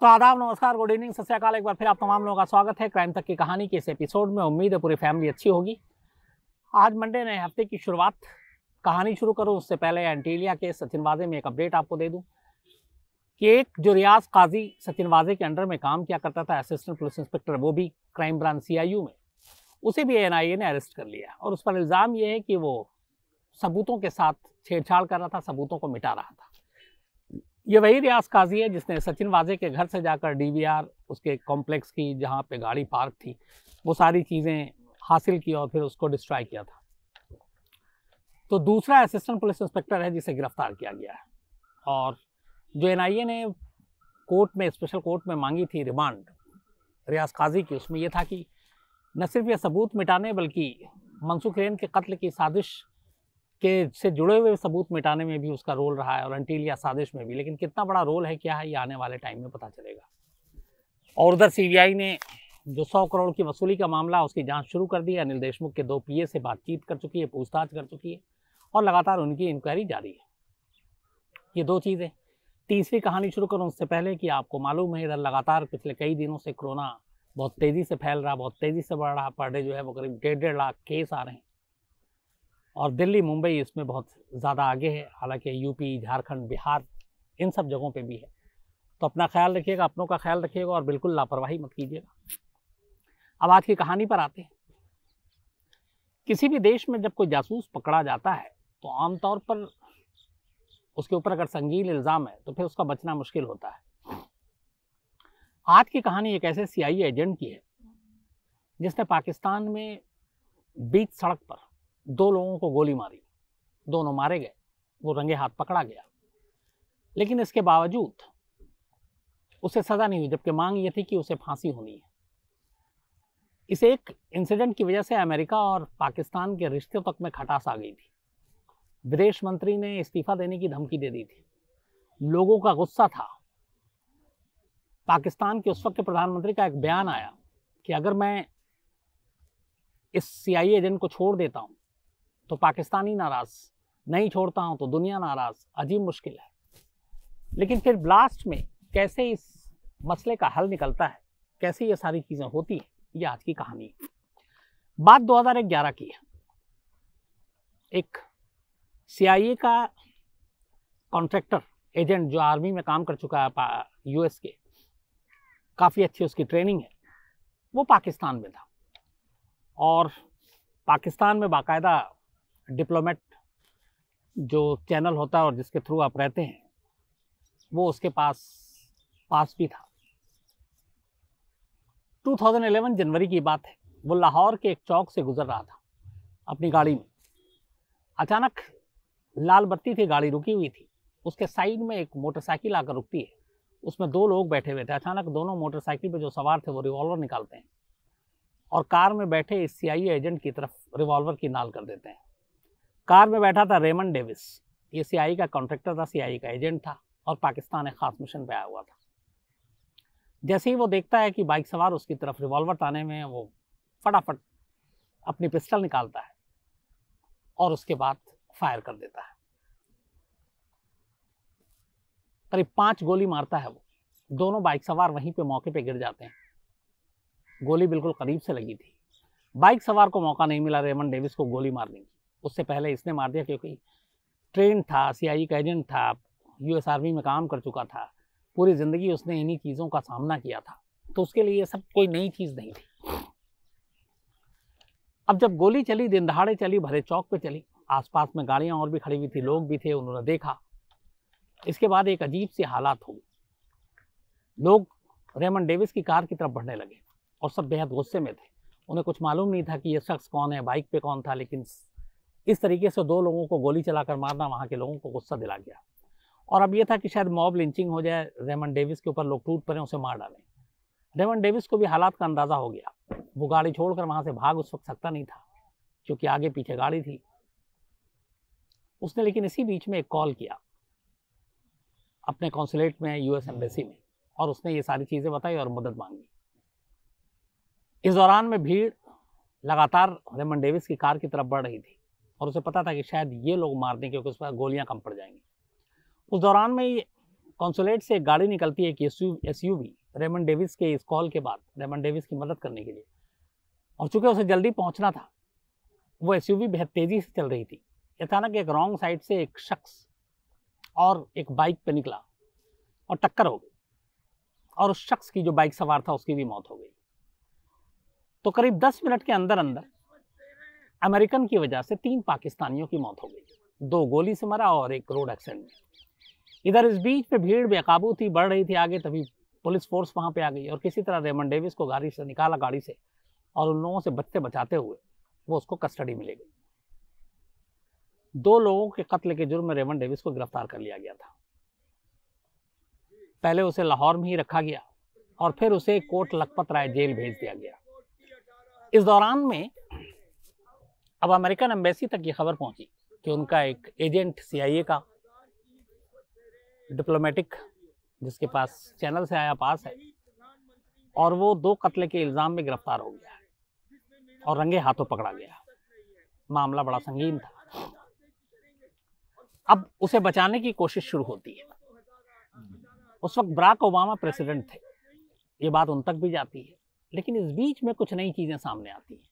तो आदाब, नमस्कार, गुड इवनिंग, सत श्री अकाल। एक बार फिर आप तमाम लोगों का स्वागत है क्राइम तक की कहानी के इस एपिसोड में। उम्मीद है पूरी फैमिली अच्छी होगी। आज मंडे नए हफ्ते की शुरुआत। कहानी शुरू करूं उससे पहले एंटीलिया के सचिन वाजे में एक अपडेट आपको दे दूं कि एक जो रियाज काजी सचिन वाजे के अंडर में काम किया करता था, असिस्टेंट पुलिस इंस्पेक्टर, वो भी क्राइम ब्रांच CIU में, उसे भी NIA ने अरेस्ट कर लिया और उस पर इल्ज़ाम ये है कि वो सबूतों के साथ छेड़छाड़ कर रहा था, सबूतों को मिटा रहा था। ये वही रियाज काजी है जिसने सचिन वाजे के घर से जाकर DVR, उसके कॉम्प्लेक्स की जहाँ पे गाड़ी पार्क थी, वो सारी चीज़ें हासिल की और फिर उसको डिस्ट्रॉय किया था। तो दूसरा असिस्टेंट पुलिस इंस्पेक्टर है जिसे गिरफ्तार किया गया है। और जो NIA ने कोर्ट में, स्पेशल कोर्ट में मांगी थी रिमांड रियाज काजी की, उसमें यह था कि न सिर्फ ये सबूत मिटाने बल्कि मनसूख हिरेन के कत्ल की साजिश के से जुड़े हुए सबूत मिटाने में भी उसका रोल रहा है और एंटीलिया साजिश में भी। लेकिन कितना बड़ा रोल है, क्या है, ये आने वाले टाइम में पता चलेगा। और उधर CBI ने जो 100 करोड़ की वसूली का मामला, उसकी जांच शुरू कर दी है। अनिल देशमुख के 2 PA से बातचीत कर चुकी है, पूछताछ कर चुकी है और लगातार उनकी इंक्वायरी जारी है। ये 2 चीज़ें। तीसरी कहानी शुरू करूँ उससे पहले कि आपको मालूम है इधर लगातार पिछले कई दिनों से कोरोना बहुत तेज़ी से फैल रहा, बहुत तेज़ी से बढ़ रहा। पर डे जो है वो करीब 1.5 लाख केस आ रहे हैं और दिल्ली, मुंबई इसमें बहुत ज़्यादा आगे है। हालांकि UP, झारखंड, बिहार, इन सब जगहों पे भी है। तो अपना ख्याल रखिएगा, अपनों का ख्याल रखिएगा और बिल्कुल लापरवाही मत कीजिएगा। अब आज की कहानी पर आते हैं। किसी भी देश में जब कोई जासूस पकड़ा जाता है तो आमतौर पर उसके ऊपर अगर संगीन इल्ज़ाम है तो फिर उसका बचना मुश्किल होता है। आज की कहानी एक ऐसे CIA एजेंट की है जिसने पाकिस्तान में बीच सड़क पर 2 लोगों को गोली मारी। दोनों मारे गए, वो रंगे हाथ पकड़ा गया। लेकिन इसके बावजूद उसे सज़ा नहीं हुई, जबकि मांग ये थी कि उसे फांसी होनी है। इस एक इंसिडेंट की वजह से अमेरिका और पाकिस्तान के रिश्ते तक में खटास आ गई थी। विदेश मंत्री ने इस्तीफा देने की धमकी दे दी थी। लोगों का गुस्सा था। पाकिस्तान के उस वक्त के प्रधानमंत्री का एक बयान आया कि अगर मैं इस CIA एजेंट को छोड़ देता हूं तो पाकिस्तानी नाराज, नहीं छोड़ता हूं तो दुनिया नाराज। अजीब मुश्किल है। लेकिन फिर ब्लास्ट में कैसे इस मसले का हल निकलता है, कैसे ये सारी चीजें होती है, ये आज की कहानी है। बात 2011 की है। एक CIA का कॉन्ट्रैक्टर एजेंट जो आर्मी में काम कर चुका है, US के, काफ़ी अच्छी उसकी ट्रेनिंग है, वो पाकिस्तान में था और पाकिस्तान में बाकायदा डिप्लोमेट जो चैनल होता है और जिसके थ्रू आप रहते हैं, वो उसके पास भी था। 2011 जनवरी की बात है। वो लाहौर के एक चौक से गुजर रहा था अपनी गाड़ी में। अचानक लाल बत्ती थी, गाड़ी रुकी हुई थी। उसके साइड में एक मोटरसाइकिल आकर रुकती है। उसमें 2 लोग बैठे हुए थे। अचानक दोनों मोटरसाइकिल पे जो सवार थे वो रिवॉल्वर निकालते हैं और कार में बैठे इस CIA एजेंट की तरफ रिवॉल्वर की नाल कर देते हैं। कार में बैठा था रेमंड डेविस। ये CIA का कॉन्ट्रैक्टर था, CIA का एजेंट था और पाकिस्तान एक खास मिशन पे आया हुआ था। जैसे ही वो देखता है कि बाइक सवार उसकी तरफ रिवॉल्वर ताने में, वो फटाफट अपनी पिस्टल निकालता है और उसके बाद फायर कर देता है। करीब 5 गोली मारता है वो। दोनों बाइक सवार वहीं पे मौके पे गिर जाते हैं। गोली बिल्कुल करीब से लगी थी। बाइक सवार को मौका नहीं मिला रेमंड डेविस को गोली मारने की। उससे पहले इसने मार दिया, क्योंकि ट्रेन था, CIA का एजेंट था, US आर्मी में काम कर चुका था, पूरी ज़िंदगी उसने इन्हीं चीज़ों का सामना किया था, तो उसके लिए ये सब कोई नई चीज़ नहीं थी। अब जब गोली चली, दिन दहाड़े चली, भरे चौक पे चली, आसपास में गाड़ियाँ और भी खड़ी हुई थी, लोग भी थे, उन्होंने देखा। इसके बाद एक अजीब सी हालात हो गई। लोग रेमंड डेविस की कार की तरफ बढ़ने लगे और सब बेहद गुस्से में थे। उन्हें कुछ मालूम नहीं था कि ये शख्स कौन है, बाइक पे कौन था, लेकिन इस तरीके से 2 लोगों को गोली चलाकर मारना वहाँ के लोगों को गुस्सा दिला गया। और अब ये था कि शायद मॉब लिंचिंग हो जाए, रेमंड डेविस के ऊपर लोग टूट पड़े, उसे मार डालें। रेमंड डेविस को भी हालात का अंदाज़ा हो गया। वो गाड़ी छोड़कर वहाँ से भाग उस वक्त सकता नहीं था, क्योंकि आगे पीछे गाड़ी थी। उसने लेकिन इसी बीच में एक कॉल किया अपने कॉन्सुलेट में, US एम्बेसी में, और उसने ये सारी चीज़ें बताई और मदद मांगी। इस दौरान में भीड़ लगातार रेमंड डेविस की कार की तरफ बढ़ रही थी और उसे पता था कि शायद ये लोग मार दें, क्योंकि उस पर गोलियां कम पड़ जाएंगी। उस दौरान में कॉन्सुलेट से एक गाड़ी निकलती है, एक एसयूवी रेमंड डेविस के इस कॉल के बाद रेमंड डेविस की मदद करने के लिए। और चूंकि उसे जल्दी पहुंचना था, वो एसयूवी बेहद तेजी से चल रही थी। अचानक एक रॉन्ग साइड से एक शख्स और एक बाइक पे निकला और टक्कर हो गई, और उस शख्स की जो बाइक सवार था उसकी भी मौत हो गई। तो करीब 10 मिनट के अंदर अंदर अमेरिकन की वजह से 3 पाकिस्तानियों की मौत हो गई, 2 गोली से मरा और 1 रोड एक्सीडेंट में। इधर इस बीच में भीड़ बेकाबू थी, बढ़ रही थी आगे, तभी पुलिस फोर्स वहां पे आ गई और किसी तरह रेमंड डेविस को गाड़ी से निकाला, गाड़ी से, और उन लोगों से बचाते हुए वो उसको कस्टडी में ले गई। 2 लोगों के कत्ल के जुर्म में रेमंड डेविस को गिरफ्तार कर लिया गया था। पहले उसे लाहौर में ही रखा गया और फिर उसे कोट लखपत राय जेल भेज दिया गया। इस दौरान में अब अमेरिकन एम्बेसी तक ये खबर पहुंची कि उनका एक एजेंट CIA का डिप्लोमेटिक, जिसके पास चैनल से आया पास है, और वो 2 कत्ल के इल्जाम में गिरफ्तार हो गया है और रंगे हाथों पकड़ा गया। मामला बड़ा संगीन था। अब उसे बचाने की कोशिश शुरू होती है। उस वक्त बराक ओबामा प्रेसिडेंट थे, ये बात उन तक भी जाती है, लेकिन इस बीच में कुछ नई चीजें सामने आती हैं।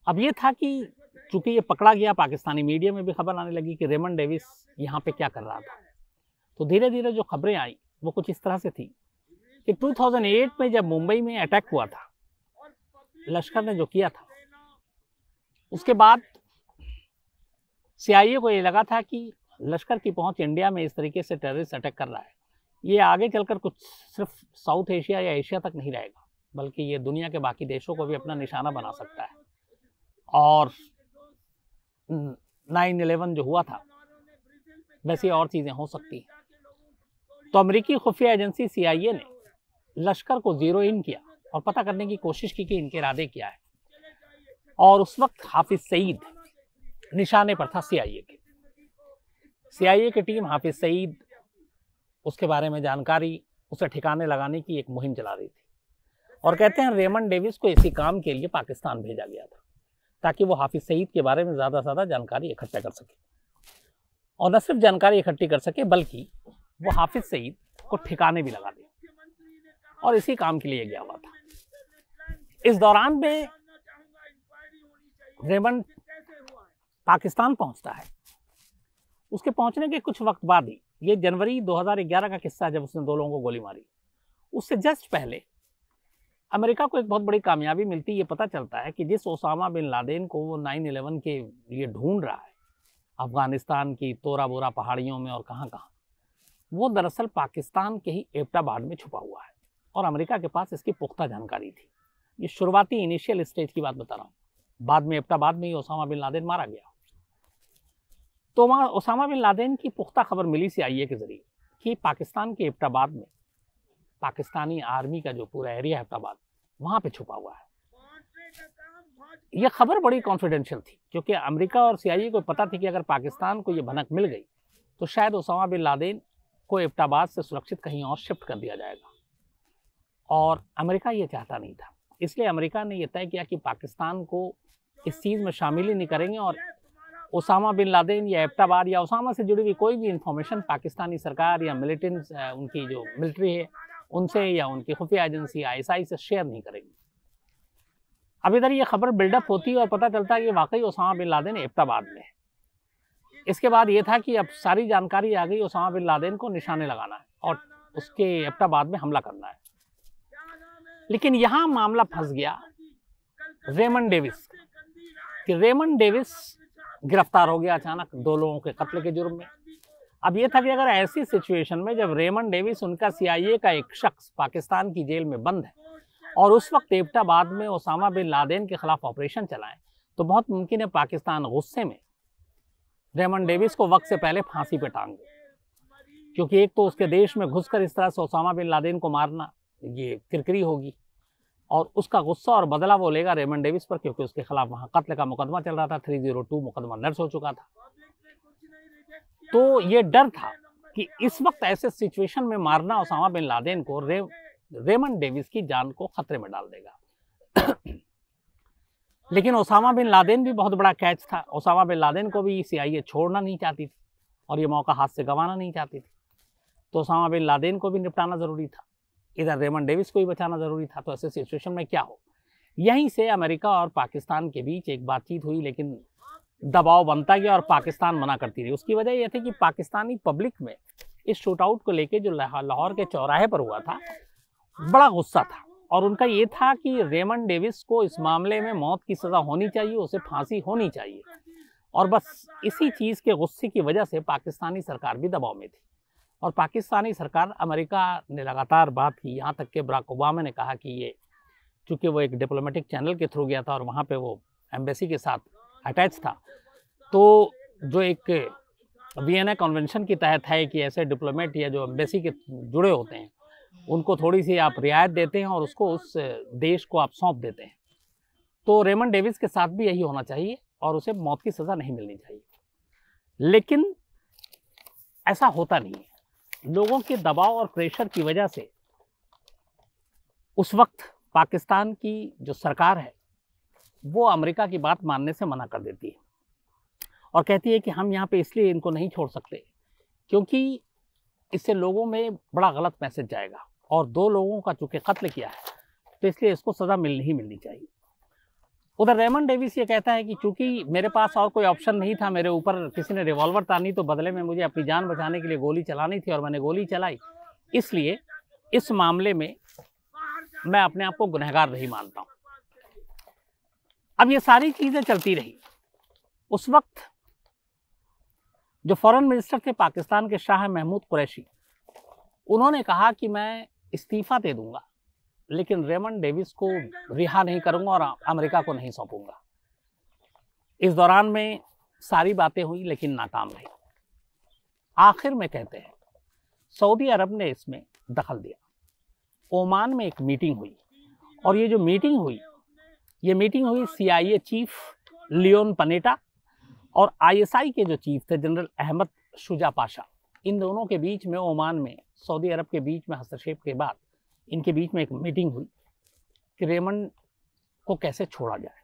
अब ये था कि चूंकि ये पकड़ा गया, पाकिस्तानी मीडिया में भी खबर आने लगी कि रेमंड डेविस यहाँ पे क्या कर रहा था। तो धीरे धीरे जो खबरें आई वो कुछ इस तरह से थी कि 2008 में जब मुंबई में अटैक हुआ था, लश्कर ने जो किया था, उसके बाद CIA को ये लगा था कि लश्कर की पहुंच इंडिया में इस तरीके से टेररिस्ट अटैक कर रहा है, ये आगे चलकर कुछ सिर्फ साउथ एशिया या एशिया तक नहीं रहेगा, बल्कि ये दुनिया के बाकी देशों को भी अपना निशाना बना सकता है। और 9/11 जो हुआ था, वैसी और चीजें हो सकती हैं। तो अमेरिकी खुफिया एजेंसी CIA ने लश्कर को जीरो इन किया और पता करने की कोशिश की कि इनके इरादे क्या है। और उस वक्त हाफिज सईद निशाने पर था CIA की टीम हाफिज सईद, उसके बारे में जानकारी, उसे ठिकाने लगाने की एक मुहिम चला रही थी। और कहते हैं रेमंड डेविस को इसी काम के लिए पाकिस्तान भेजा गया था, ताकि वो हाफिज सईद के बारे में ज़्यादा से ज़्यादा जानकारी इकट्ठा कर सके, और न सिर्फ जानकारी इकट्ठी कर सके बल्कि वो हाफिज सईद को ठिकाने भी लगा दे, और इसी काम के लिए गया हुआ था। इस दौरान में रेमंड पाकिस्तान पहुंचता है। उसके पहुंचने के कुछ वक्त बाद ही, ये जनवरी 2011 का किस्सा, जब उसने 2 लोगों को गोली मारी, उससे जस्ट पहले अमेरिका को एक बहुत बड़ी कामयाबी मिलती है। ये पता चलता है कि जिस ओसामा बिन लादेन को वो 9/11 के लिए ढूंढ रहा है अफगानिस्तान की तोरा बोरा पहाड़ियों में और कहाँ कहाँ, वो दरअसल पाकिस्तान के ही एबटाबाद में छुपा हुआ है, और अमेरिका के पास इसकी पुख्ता जानकारी थी। ये शुरुआती इनिशियल स्टेज की बात बता रहा हूँ। बाद में एबटाबाद में ही ओसामा बिन लादेन मारा गया। तो वहाँ ओसामा बिन लादेन की पुख्ता खबर मिली CIA के जरिए कि पाकिस्तान के एबटाबाद में पाकिस्तानी आर्मी का जो पूरा एरिया है एबटाबाद, वहाँ पे छुपा हुआ है। यह खबर बड़ी कॉन्फिडेंशियल थी, क्योंकि अमेरिका और CIA को पता थी कि अगर पाकिस्तान को ये भनक मिल गई तो शायद ओसामा बिन लादेन को एबटाबाद से सुरक्षित कहीं और शिफ्ट कर दिया जाएगा, और अमेरिका ये चाहता नहीं था। इसलिए अमेरिका ने यह तय किया कि पाकिस्तान को इस चीज़ में शामिल ही नहीं करेंगे, और ओसामा बिन लादेन या एबटाबाद या ओसामा से जुड़ी हुई कोई भी इंफॉर्मेशन पाकिस्तानी सरकार या मिलिटेंट्स, उनकी जो मिलिट्री है उनसे या उनकी खुफिया एजेंसी ISI से शेयर नहीं करेंगे। अब इधर ये खबर बिल्डअप होती है और पता चलता है कि वाकई ओसामा बिन लादेन एबटाबाद में है। इसके बाद ये था कि अब सारी जानकारी आ गई, ओसामा बिन लादेन को निशाने लगाना है और उसके एबटाबाद में हमला करना है। लेकिन यहाँ मामला फंस गया रेमंड डेविस कि रेमंड डेविस गिरफ्तार हो गया अचानक 2 लोगों के कत्ल के जुर्म में। अब ये था कि अगर ऐसी सिचुएशन में जब रेमंड डेविस, उनका CIA का एक शख्स, पाकिस्तान की जेल में बंद है और उस वक्त एबटाबाद में ओसामा बिन लादेन के खिलाफ ऑपरेशन चलाएं, तो बहुत मुमकिन है पाकिस्तान गुस्से में रेमंड डेविस को वक्त से पहले फांसी पे टांग दे, क्योंकि एक तो उसके देश में घुसकर इस तरह से ओसामा बिन लादेन को मारना ये किरकिरी होगी, और उसका गुस्सा और बदला वो लेगा रेमंड डेविस पर, क्योंकि उसके खिलाफ वहां कत्ल का मुकदमा चल रहा था, 302 मुकदमा दर्ज हो चुका था। तो ये डर था कि इस वक्त ऐसे सिचुएशन में मारना ओसामा बिन लादेन को रेमंड डेविस की जान को खतरे में डाल देगा। लेकिन ओसामा बिन लादेन भी बहुत बड़ा कैच था। ओसामा बिन लादेन को भी CIA छोड़ना नहीं चाहती थी और ये मौका हाथ से गंवाना नहीं चाहती थी। तो ओसामा बिन लादेन को भी निपटाना ज़रूरी था, इधर रेमंड डेविस को भी बचाना ज़रूरी था। तो ऐसे सिचुएशन में क्या हो, यहीं से अमेरिका और पाकिस्तान के बीच एक बातचीत हुई, लेकिन दबाव बनता गया और पाकिस्तान मना करती रही। उसकी वजह यह थी कि पाकिस्तानी पब्लिक में इस शूट आउट को लेके जो लाहौर के चौराहे पर हुआ था, बड़ा गुस्सा था और उनका ये था कि रेमंड डेविस को इस मामले में मौत की सज़ा होनी चाहिए, उसे फांसी होनी चाहिए। और बस इसी चीज़ के गुस्से की वजह से पाकिस्तानी सरकार भी दबाव में थी और पाकिस्तानी सरकार, अमेरिका ने लगातार बात की, यहाँ तक कि बराक ओबामा ने कहा कि ये, चूँकि वो एक डिप्लोमेटिक चैनल के थ्रू गया था और वहाँ पे वो एम्बेसी के साथ अटैच था, तो जो एक वियना कन्वेंशन के तहत है कि ऐसे डिप्लोमेट या जो एम्बेसी के जुड़े होते हैं उनको थोड़ी सी आप रियायत देते हैं और उसको उस देश को आप सौंप देते हैं। तो रेमंड डेविस के साथ भी यही होना चाहिए और उसे मौत की सज़ा नहीं मिलनी चाहिए। लेकिन ऐसा होता नहीं है। लोगों के दबाव और प्रेशर की वजह से उस वक्त पाकिस्तान की जो सरकार है वो अमेरिका की बात मानने से मना कर देती है और कहती है कि हम यहाँ पे इसलिए इनको नहीं छोड़ सकते क्योंकि इससे लोगों में बड़ा गलत मैसेज जाएगा और 2 लोगों का चूँकि कत्ल किया है तो इसलिए इसको सज़ा मिलनी चाहिए। उधर रेमंड डेविस ये कहता है कि चूँकि मेरे पास और कोई ऑप्शन नहीं था, मेरे ऊपर किसी ने रिवॉल्वर तानी तो बदले में मुझे अपनी जान बचाने के लिए गोली चलानी थी और मैंने गोली चलाई, इसलिए इस मामले में मैं अपने आप को गुनहगार नहीं मानता हूँ। अब ये सारी चीज़ें चलती रही। उस वक्त जो फॉरेन मिनिस्टर थे पाकिस्तान के, शाह महमूद कुरैशी, उन्होंने कहा कि मैं इस्तीफ़ा दे दूंगा लेकिन रेमंड डेविस को रिहा नहीं करूंगा और अमेरिका को नहीं सौंपूंगा। इस दौरान में सारी बातें हुई लेकिन नाकाम रही। आखिर में कहते हैं सऊदी अरब ने इसमें दखल दिया। ओमान में एक मीटिंग हुई और ये जो मीटिंग हुई, ये मीटिंग हुई CIA चीफ लियोन पनेटा और ISI के जो चीफ थे जनरल अहमद शुजा पाशा, इन दोनों के बीच में, ओमान में सऊदी अरब के बीच में हस्तक्षेप के बाद इनके बीच में एक मीटिंग हुई कि रेमंड को कैसे छोड़ा जाए।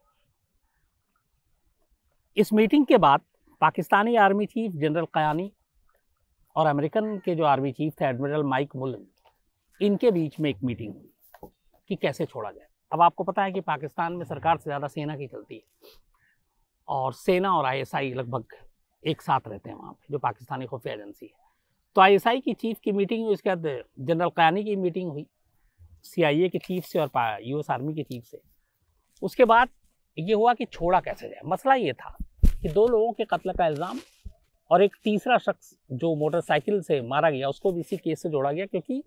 इस मीटिंग के बाद Pakistani army chief general Kayani और अमेरिकन के जो आर्मी चीफ थे एडमिरल माइक मुलन, इनके बीच में एक मीटिंग हुई कि कैसे छोड़ा जाए। अब आपको पता है कि पाकिस्तान में सरकार से ज़्यादा सेना की चलती है और सेना और ISI लगभग एक साथ रहते हैं वहाँ पे, जो पाकिस्तानी खुफिया एजेंसी है। तो ISI की चीफ की मीटिंग हुई, उसके बाद जनरल कयानी की मीटिंग हुई CIA के चीफ से और US आर्मी के चीफ से। उसके बाद ये हुआ कि छोड़ा कैसे जाए। मसला ये था कि 2 लोगों के कत्ल का इल्ज़ाम और एक तीसरा शख्स जो मोटरसाइकिल से मारा गया उसको भी इसी केस से जोड़ा गया क्योंकि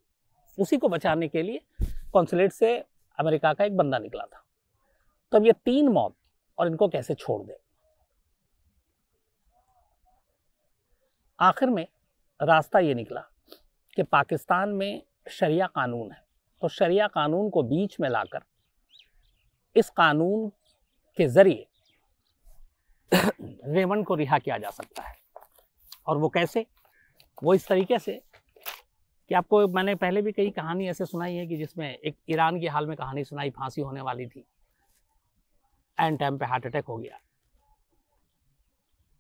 उसी को बचाने के लिए कॉन्सुलेट से अमेरिका का एक बंदा निकला था। तो अब ये 3 मौत और इनको कैसे छोड़ दे। आखिर में रास्ता ये निकला कि पाकिस्तान में शरिया कानून है, तो शरिया कानून को बीच में लाकर इस कानून के जरिए रेमंड को रिहा किया जा सकता है। और वो कैसे? वो इस तरीके से कि आपको मैंने पहले भी कई कहानी ऐसे सुनाई है कि जिसमें एक ईरान की हाल में कहानी सुनाई, फांसी होने वाली थी, एंड टाइम पे हार्ट अटैक हो गया।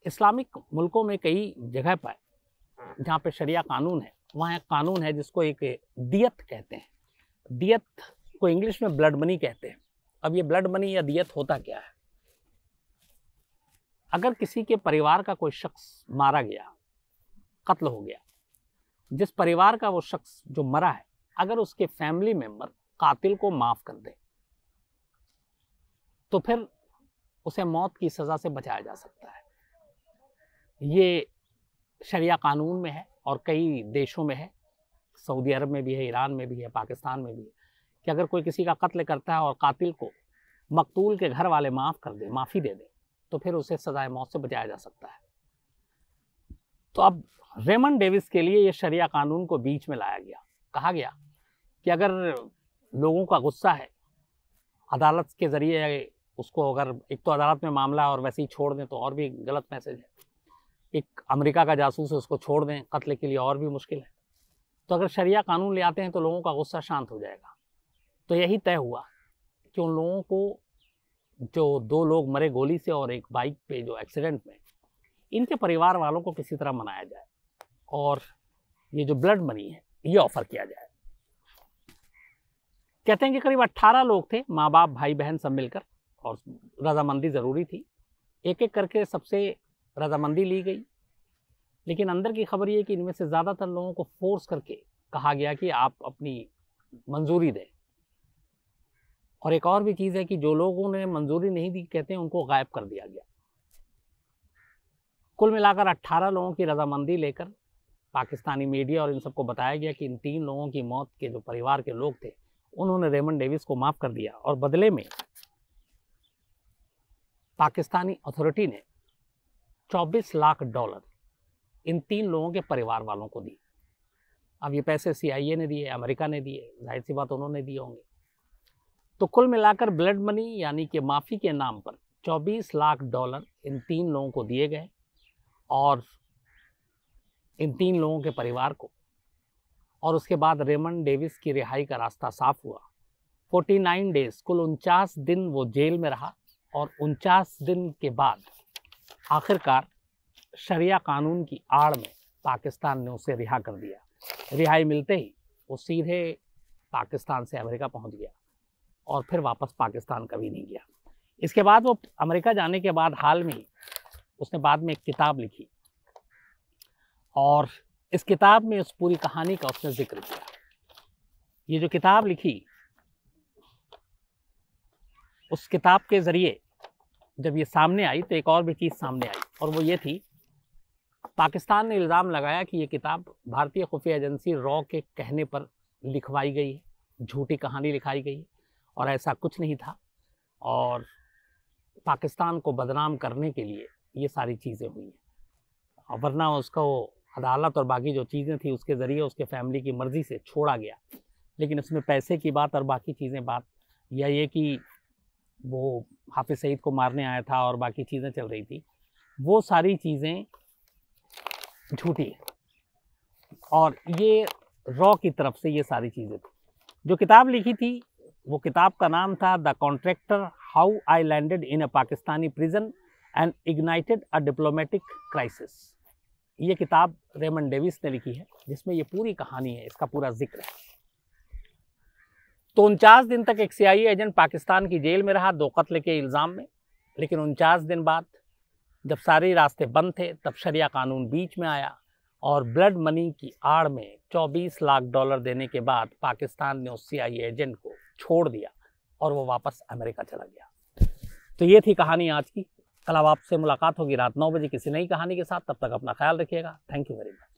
इस्लामिक मुल्कों में कई जगह पर जहाँ पे शरिया कानून है, वहाँ एक कानून है जिसको एक दियत कहते हैं। दियत को इंग्लिश में ब्लड मनी कहते हैं। अब ये ब्लड मनी या दियत होता क्या है? अगर किसी के परिवार का कोई शख्स मारा गया, कत्ल हो गया, जिस परिवार का वो शख्स जो मरा है, अगर उसके फैमिली मेंबर कातिल को माफ कर दे तो फिर उसे मौत की सज़ा से बचाया जा सकता है। ये शरिया कानून में है और कई देशों में है, सऊदी अरब में भी है, ईरान में भी है, पाकिस्तान में भी है, कि अगर कोई किसी का कत्ल करता है और कातिल को मकतूल के घर वाले माफ़ कर दे, माफ़ी दे दे, तो फिर उसे सज़ाए मौत से बचाया जा सकता है। तो अब रेमंड डेविस के लिए ये शरिया कानून को बीच में लाया गया। कहा गया कि अगर लोगों का गुस्सा है, अदालत के ज़रिए उसको, अगर एक तो अदालत में मामला और वैसे ही छोड़ दें तो और भी गलत मैसेज है, एक अमेरिका का जासूस है उसको छोड़ दें कत्ल के लिए और भी मुश्किल है। तो अगर शरिया कानून ले आते हैं तो लोगों का गुस्सा शांत हो जाएगा। तो यही तय हुआ कि उन लोगों को, जो 2 लोग मरे गोली से और एक बाइक पे जो एक्सीडेंट में, इनके परिवार वालों को किसी तरह मनाया जाए और ये जो ब्लड मनी है ये ऑफर किया जाए। कहते हैं कि करीब 18 लोग थे, माँ बाप भाई बहन सब मिलकर, और रजामंदी ज़रूरी थी। एक एक करके सबसे रजामंदी ली गई, लेकिन अंदर की खबर ये कि इनमें से ज़्यादातर लोगों को फोर्स करके कहा गया कि आप अपनी मंजूरी दें। और एक और भी चीज़ है कि जो लोगों ने मंजूरी नहीं दी, कहते हैं उनको गायब कर दिया गया। कुल मिलाकर 18 लोगों की रजामंदी लेकर पाकिस्तानी मीडिया और इन सबको बताया गया कि इन 3 लोगों की मौत के जो परिवार के लोग थे उन्होंने रेमंड डेविस को माफ़ कर दिया, और बदले में पाकिस्तानी अथॉरिटी ने $24 लाख इन 3 लोगों के परिवार वालों को दिए। अब ये पैसे CIA ने दिए, अमेरिका ने दिए, जाहिर सी बात उन्होंने दिए होंगे। तो कुल मिलाकर ब्लड मनी यानी कि माफ़ी के नाम पर $24 लाख इन 3 लोगों को दिए गए, और इन 3 लोगों के परिवार को। और उसके बाद रेमंड डेविस की रिहाई का रास्ता साफ हुआ। 49 डेज, कुल 49 दिन वो जेल में रहा, और 49 दिन के बाद आखिरकार शरिया कानून की आड़ में पाकिस्तान ने उसे रिहा कर दिया। रिहाई मिलते ही वो सीधे पाकिस्तान से अमेरिका पहुंच गया, और फिर वापस पाकिस्तान कभी नहीं गया। इसके बाद वो अमेरिका जाने के बाद हाल में ही उसने बाद में एक किताब लिखी, और इस किताब में उस पूरी कहानी का उसने जिक्र किया। ये जो किताब लिखी, उस किताब के ज़रिए जब ये सामने आई तो एक और भी चीज़ सामने आई, और वो ये थी, पाकिस्तान ने इल्ज़ाम लगाया कि ये किताब भारतीय खुफिया एजेंसी रॉ के कहने पर लिखवाई गई है, झूठी कहानी लिखाई गई है, और ऐसा कुछ नहीं था, और पाकिस्तान को बदनाम करने के लिए ये सारी चीज़ें हुई हैं। वरना उसको अदालत और बाकी जो चीज़ें थी उसके ज़रिए उसके फैमिली की मर्ज़ी से छोड़ा गया, लेकिन उसमें पैसे की बात और बाकी चीज़ें बात, या ये कि वो हाफिज़ सईद को मारने आया था और बाकी चीज़ें चल रही थी, वो सारी चीज़ें झूठी है। और ये रॉ की तरफ से ये सारी चीज़ें थी। जो किताब लिखी थी, वो किताब का नाम था the contractor, how I landed in a Pakistani prison and ignited a diplomatic crisis. ये किताब रेमंड डेविस ने लिखी है, जिसमें ये पूरी कहानी है, इसका पूरा जिक्र है। तो 49 दिन तक एक CIA एजेंट पाकिस्तान की जेल में रहा 2 कत्ल के इल्ज़ाम में, लेकिन 49 दिन बाद जब सारे रास्ते बंद थे, तब शरिया कानून बीच में आया, और ब्लड मनी की आड़ में $24 लाख देने के बाद पाकिस्तान ने उस CIA एजेंट को छोड़ दिया, और वो वापस अमेरिका चला गया। तो ये थी कहानी आज की। कल अब आपसे मुलाकात होगी रात 9 बजे किसी नई कहानी के साथ। तब तक अपना ख्याल रखिएगा। Thank you very much.